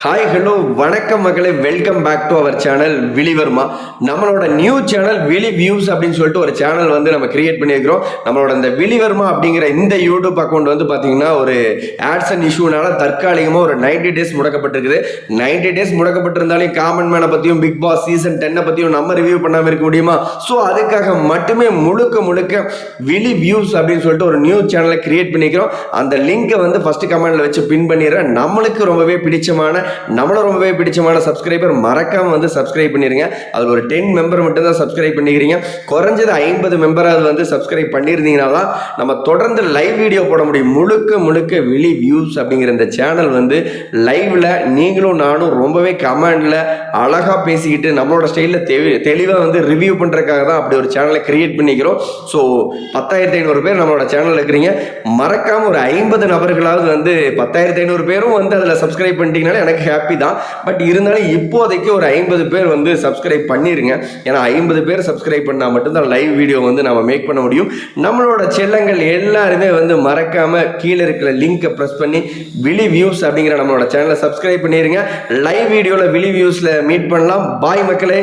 Hi hello வணக்கம் மக்களே, welcome back to our channel Vizhivarma. நம்மளோட நியூ சேனல் விழி வியூஸ் அப்படின்னு சொல்லிட்டு ஒரு சேனல் வந்து நம்ம கிரியேட் பண்ணியிருக்கிறோம். நம்மளோட இந்த விழிவர்மா அப்படிங்கிற இந்த யூடியூப் அக்கௌண்ட் வந்து பார்த்தீங்கன்னா ஒரு ஆட்ஸ் அண்ட் இஷ்யூனால தற்காலிகமாக ஒரு 90 டேஸ் முடக்கப்பட்டிருக்குது. 90 டேஸ் முடக்கப்பட்டிருந்தாலும் காமன் மேனை பற்றியும் பிக் பாஸ் சீசன் 10 பற்றியும் நம்ம ரிவ்யூ பண்ணாமல் இருக்க முடியுமா? ஸோ அதுக்காக மட்டுமே முழுக்க விழி வியூஸ் அப்படின்னு சொல்லிட்டு ஒரு நியூ சேனலை கிரியேட் பண்ணிக்கிறோம். அந்த லிங்கை வந்து ஃபர்ஸ்ட் கமெண்ட்ல வச்சு பின் பண்ணிடுறேன். நம்மளுக்கு ரொம்பவே பிடிச்சமான சப்ஸ்கிரைபர் மறக்காம வந்து சப்ஸ்கிரைப் பண்ணிருங்க. அதுல ஒரு 10 மெம்பர் மட்டும் தான் சப்ஸ்கிரைப் பண்ணிக்கிறீங்க. குறைஞ்சது 50 மெம்பராவது வந்து சப்ஸ்கிரைப் பண்ணிருந்தீங்கன்னா தான் நம்ம தொடர்ந்து லைவ் வீடியோ போட முடியும். முழுக்க விழி வியூஸ் அப்படிங்கிற இந்த சேனல் வந்து லைவ்ல நீங்களும் நானும் ரொம்பவே கமெண்ட்ல அழகா பேசிக்கிட்டு நம்மளோட ஸ்டைல்ல தெளிவா வந்து ரிவ்யூ பண்றதுக்காக தான் அப்படி ஒரு சேனலை கிரியேட் பண்ணிக்கிறோம். ஸோ 10,500 பேர் நம்மளோட சேனல்ல இருக்கிறீங்க. மறக்காம ஒரு 50 நபர்களாவது வந்து 10,500 பேரும் வந்து அதில் சப்ஸ்கிரைப் பண்ணிட்டீங்கன்னா எனக்கு ஹாப்பி தான். பட் இருந்தாலும் இப்போதைக்கு ஒரு 50 பேர் வந்து சப்ஸ்கிரைப் பண்ணிருங்க. ஏன்னா 50 பேர் சப்ஸ்கிரைப் பண்ணால் மட்டும்தான் லைவ் வீடியோ வந்து நம்ம மேக் பண்ண முடியும். நம்மளோட செல்லங்கள் எல்லாருமே வந்து மறக்காம கீழே இருக்கிற லிங்கை ப்ரெஸ் பண்ணி விழி வியூஸ் அப்படிங்கிற நம்மளோட சேனலை சப்ஸ்கிரைப் பண்ணிருங்க. லைவ் வீடியோவில் விழி வியூஸில் மீட் பண்ணலாம். பாய் மக்களே.